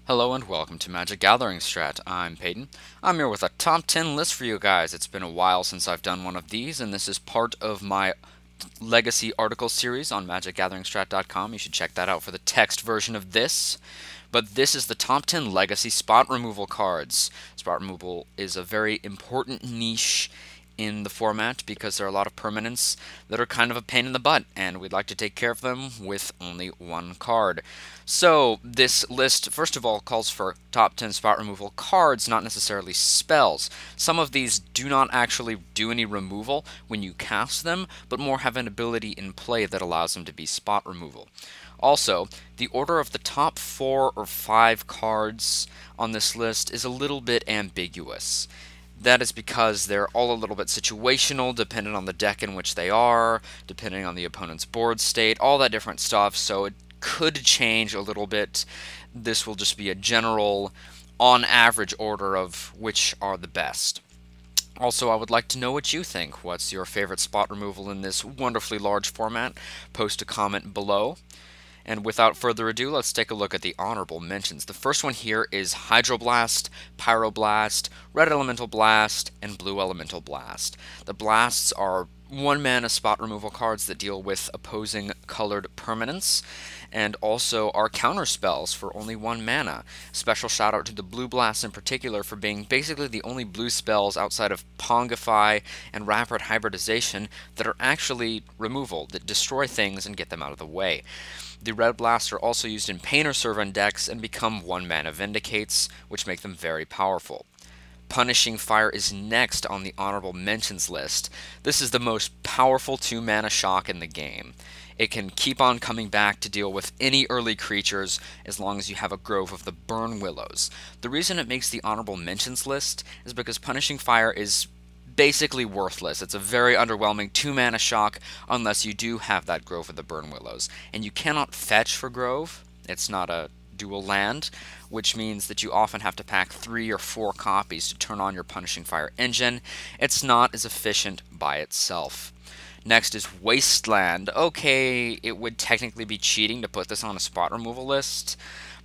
Hello and welcome to Magic Gathering Strat. I'm Peyton. I'm here with a top 10 list for you guys. It's been a while since I've done one of these, and this is part of my Legacy article series on magicgatheringstrat.com. You should check that out for the text version of this. But this is the top 10 Legacy spot removal cards. Spot removal is a very important niche in the format because there are a lot of permanents that are kind of a pain in the butt, and we'd like to take care of them with only one card. So this list, first of all, calls for top 10 spot removal cards, not necessarily spells. Some of these do not actually do any removal when you cast them, but more have an ability in play that allows them to be spot removal. Also, the order of the top 4 or 5 cards on this list is a little bit ambiguous. That is because they're all a little bit situational, depending on the deck in which they are, depending on the opponent's board state, all that different stuff, so it could change a little bit. This will just be a general, on average order of which are the best. Also, I would like to know what you think. What's your favorite spot removal in this wonderfully large format? Post a comment below. And without further ado, let's take a look at the honorable mentions. The first one here is Hydroblast, Pyroblast, Red Elemental Blast, and Blue Elemental Blast. The blasts are 1-mana spot removal cards that deal with opposing colored permanents, and also are counter spells for only 1 mana. Special shout out to the Blue Blast in particular for being basically the only blue spells outside of Pongify and Rapid Hybridization that are actually removal, that destroy things and get them out of the way. The Red Blasts are also used in Painter Servant decks and become 1-mana Vindicates, which make them very powerful. Punishing Fire is next on the honorable mentions list. This is the most powerful 2-mana shock in the game. It can keep on coming back to deal with any early creatures as long as you have a Grove of the Burn Willows. The reason it makes the honorable mentions list is because Punishing Fire is basically worthless. It's a very underwhelming 2-mana shock unless you do have that Grove of the Burn Willows. And you cannot fetch for Grove. It's not a dual land, which means that you often have to pack 3 or 4 copies to turn on your Punishing Fire engine. It's not as efficient by itself. Next is Wasteland. Okay, it would technically be cheating to put this on a spot removal list,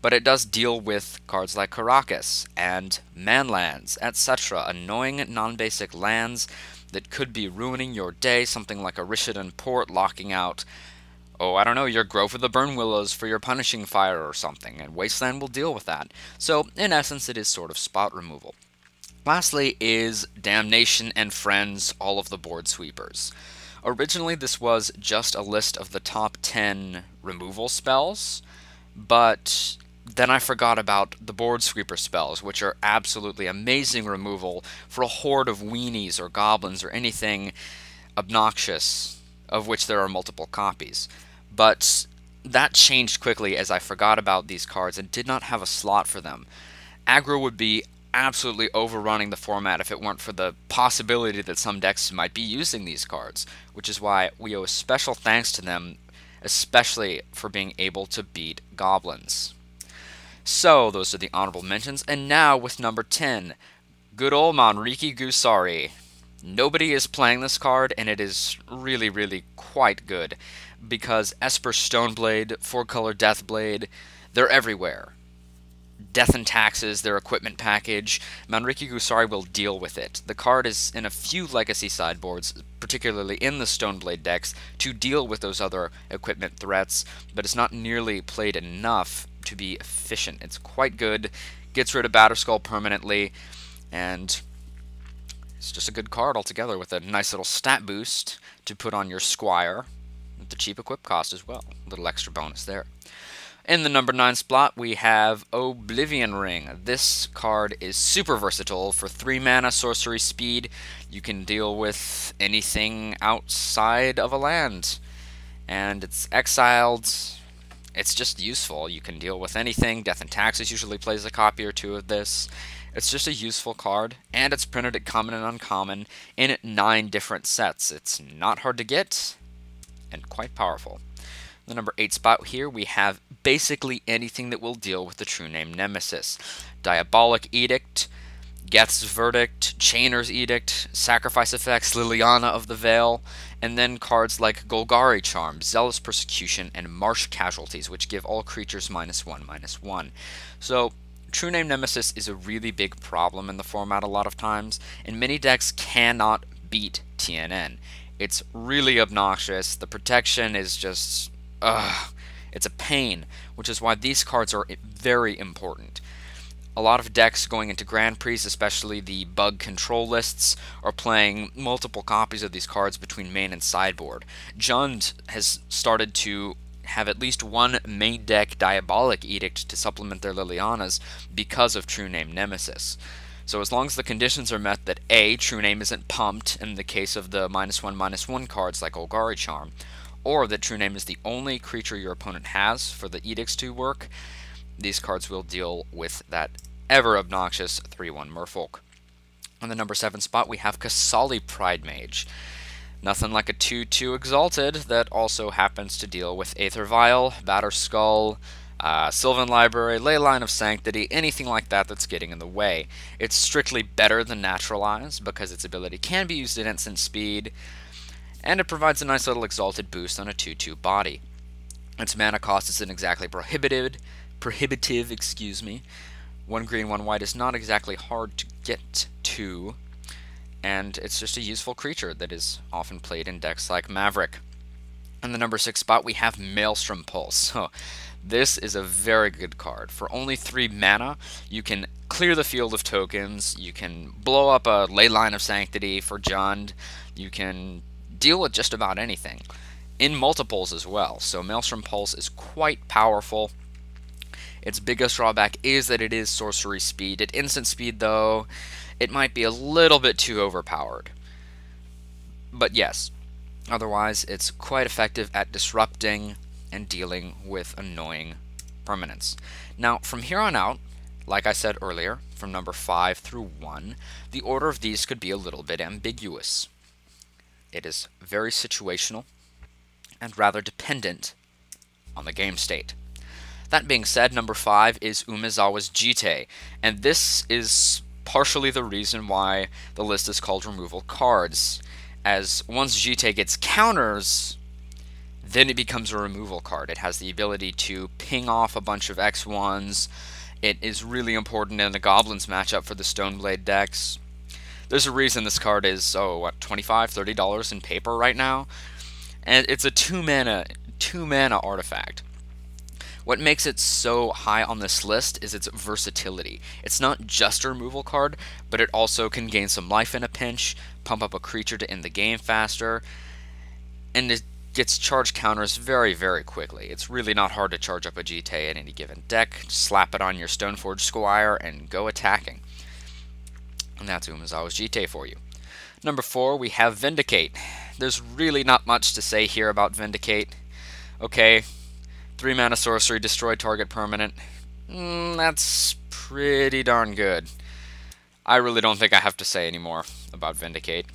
but it does deal with cards like Karakas and Manlands, etc. Annoying non-basic lands that could be ruining your day, something like a Rishadan Port locking out, oh, I don't know, your Grove of the Burn Willows for your Punishing Fire or something, and Wasteland will deal with that. So, in essence, it is sort of spot removal. Lastly is Damnation and Friends, all of the board sweepers. Originally, this was just a list of the top 10 removal spells, but then I forgot about the board sweeper spells, which are absolutely amazing removal for a horde of weenies or goblins or anything obnoxious, of which there are multiple copies. But that changed quickly as I forgot about these cards and did not have a slot for them. Aggro would be absolutely overrunning the format if it weren't for the possibility that some decks might be using these cards, which is why we owe a special thanks to them, especially for being able to beat goblins. So, those are the honorable mentions, and now with number 10, good old Manriki Gusari. Nobody is playing this card, and it is really quite good, because Esper Stoneblade, 4-color Deathblade, they're everywhere. Death and Taxes, their equipment package, Manriki Gusari will deal with it. The card is in a few legacy sideboards, particularly in the Stoneblade decks, to deal with those other equipment threats, but it's not nearly played enough to be efficient. It's quite good, gets rid of Batterskull permanently, and it's just a good card altogether with a nice little stat boost to put on your Squire, with the cheap equip cost as well. A little extra bonus there. In the number 9 spot, we have Oblivion Ring. This card is super versatile. For 3 mana sorcery speed, you can deal with anything outside of a land. And it's exiled. It's just useful. You can deal with anything. Death and Taxes usually plays a copy or 2 of this. It's just a useful card, and it's printed at common and uncommon in 9 different sets. It's not hard to get, and quite powerful. The number 8 spot here, we have basically anything that will deal with the true name Nemesis. Diabolic Edict, Geth's Verdict, Chainer's Edict, Sacrifice Effects, Liliana of the Veil, and then cards like Golgari Charm, Zealous Persecution, and Marsh Casualties, which give all creatures -1/-1. So, True Name Nemesis is a really big problem in the format a lot of times, and many decks cannot beat TNN. It's really obnoxious. The protection is just, it's a pain, which is why these cards are very important. A lot of decks going into Grand Prix, especially the bug control lists, are playing multiple copies of these cards between main and sideboard. Jund has started to have at least one main deck Diabolic Edict to supplement their Lilianas because of True Name Nemesis. So as long as the conditions are met that A, True Name isn't pumped in the case of the -1/-1 cards like Olgari Charm, or that True Name is the only creature your opponent has for the edicts to work, these cards will deal with that ever obnoxious 3/1 Merfolk. On the number 7 spot, we have Kasali Pridemage. Nothing like a 2/2 Exalted that also happens to deal with Aether Vial, Batterskull, Sylvan Library, Leyline of Sanctity, anything like that that's getting in the way. It's strictly better than Naturalize because its ability can be used at instant speed, and it provides a nice little Exalted boost on a 2/2 body. Its mana cost isn't exactly prohibitive, excuse me. 1 green, 1 white is not exactly hard to get to, and it's just a useful creature that is often played in decks like Maverick. In the number 6 spot, we have Maelstrom Pulse. So, this is a very good card. For only 3 mana, you can clear the field of tokens, you can blow up a Leyline of Sanctity for Jund, you can deal with just about anything, in multiples as well. So Maelstrom Pulse is quite powerful. Its biggest drawback is that it is sorcery speed. At instant speed, though, it might be a little bit too overpowered. But yes, otherwise, it's quite effective at disrupting and dealing with annoying permanents. Now, from here on out, like I said earlier, from number 5 through 1, the order of these could be a little bit ambiguous. It is very situational and rather dependent on the game state. That being said, number 5 is Umezawa's Jite, and this is partially the reason why the list is called Removal Cards, as once Jite gets counters, then it becomes a removal card. It has the ability to ping off a bunch of X1s. It is really important in the Goblins matchup for the Stoneblade decks. There's a reason this card is, $25, $30 in paper right now, and it's a 2-mana artifact. What makes it so high on this list is its versatility. It's not just a removal card, but it also can gain some life in a pinch, pump up a creature to end the game faster, and it gets charge counters very, very quickly. It's really not hard to charge up a Jite in any given deck, slap it on your Stoneforge Squire, and go attacking. And that's Umezawa's Jite for you. Number 4, we have Vindicate. There's really not much to say here about Vindicate. Okay, 3 mana sorcery, destroy target permanent. That's pretty darn good. I really don't think I have to say any more about Vindicate.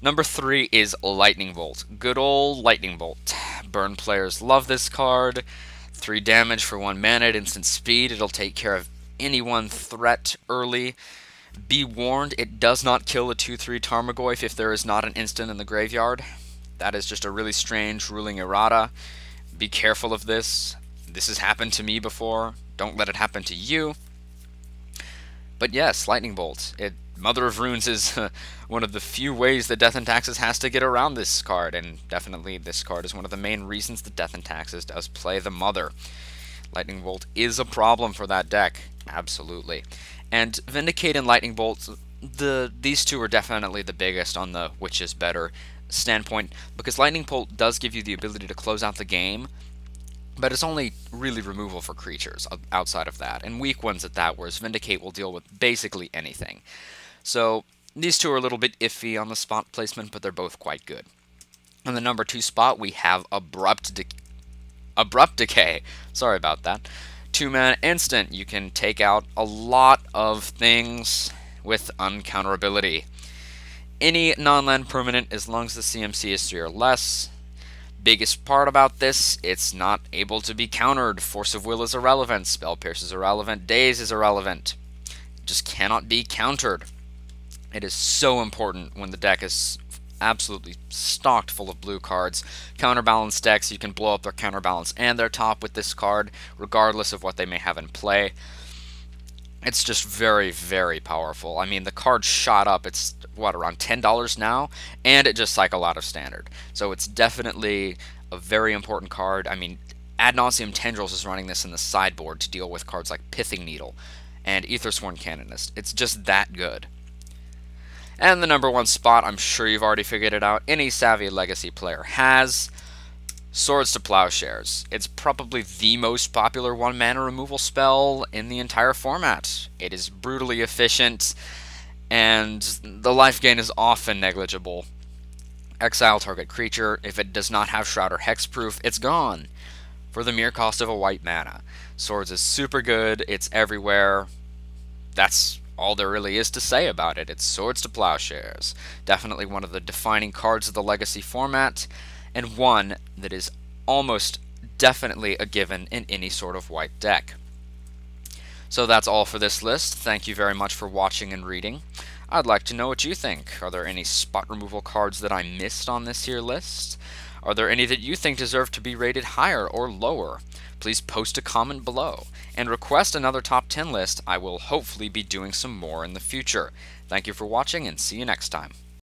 Number 3 is Lightning Bolt. Good old Lightning Bolt. Burn players love this card. 3 damage for 1 mana at instant speed. It'll take care of any one threat early. Be warned, it does not kill a 2/3 Tarmogoyf if there is not an instant in the graveyard. That is just a really strange ruling errata. Be careful of this. This has happened to me before. Don't let it happen to you. But yes, Lightning Bolt. Mother of Runes is one of the few ways that Death and Taxes has to get around this card, and definitely this card is one of the main reasons that Death and Taxes does play the Mother. Lightning Bolt is a problem for that deck, absolutely. And Vindicate and Lightning Bolt, these two are definitely the biggest on the which is better standpoint, because Lightning Bolt does give you the ability to close out the game, but it's only really removal for creatures outside of that, and weak ones at that, whereas Vindicate will deal with basically anything. So these two are a little bit iffy on the spot placement, but they're both quite good. On the number 2 spot, we have Abrupt Decay. Sorry about that. 2-mana instant. You can take out a lot of things with uncounterability. Any non-land permanent as long as the CMC is 3 or less. Biggest part about this, it's not able to be countered. Force of Will is irrelevant. Spell Pierce is irrelevant. Daze is irrelevant. It just cannot be countered. It is so important when the deck is absolutely stocked full of blue cards. Counterbalance decks, you can blow up their counterbalance and their top with this card, regardless of what they may have in play. It's just very, very powerful. I mean, the card shot up. It's, what, around $10 now? And it just cycled out of standard. So it's definitely a very important card. I mean, Ad Nauseam Tendrils is running this in the sideboard to deal with cards like Pithing Needle and Aethersworn Canonist. It's just that good. And the number one spot, I'm sure you've already figured it out, any savvy Legacy player has. Swords to Plowshares. It's probably the most popular one-mana removal spell in the entire format. It is brutally efficient, and the life gain is often negligible. Exile target creature. If it does not have Shroud or Hexproof, it's gone for the mere cost of a white mana. Swords is super good. It's everywhere. That's all there really is to say about it. It's Swords to Plowshares. Definitely one of the defining cards of the Legacy format, and one that is almost definitely a given in any sort of white deck. So that's all for this list. Thank you very much for watching and reading. I'd like to know what you think. Are there any spot removal cards that I missed on this here list? Are there any that you think deserve to be rated higher or lower? Please post a comment below and request another top 10 list. I will hopefully be doing some more in the future. Thank you for watching and see you next time.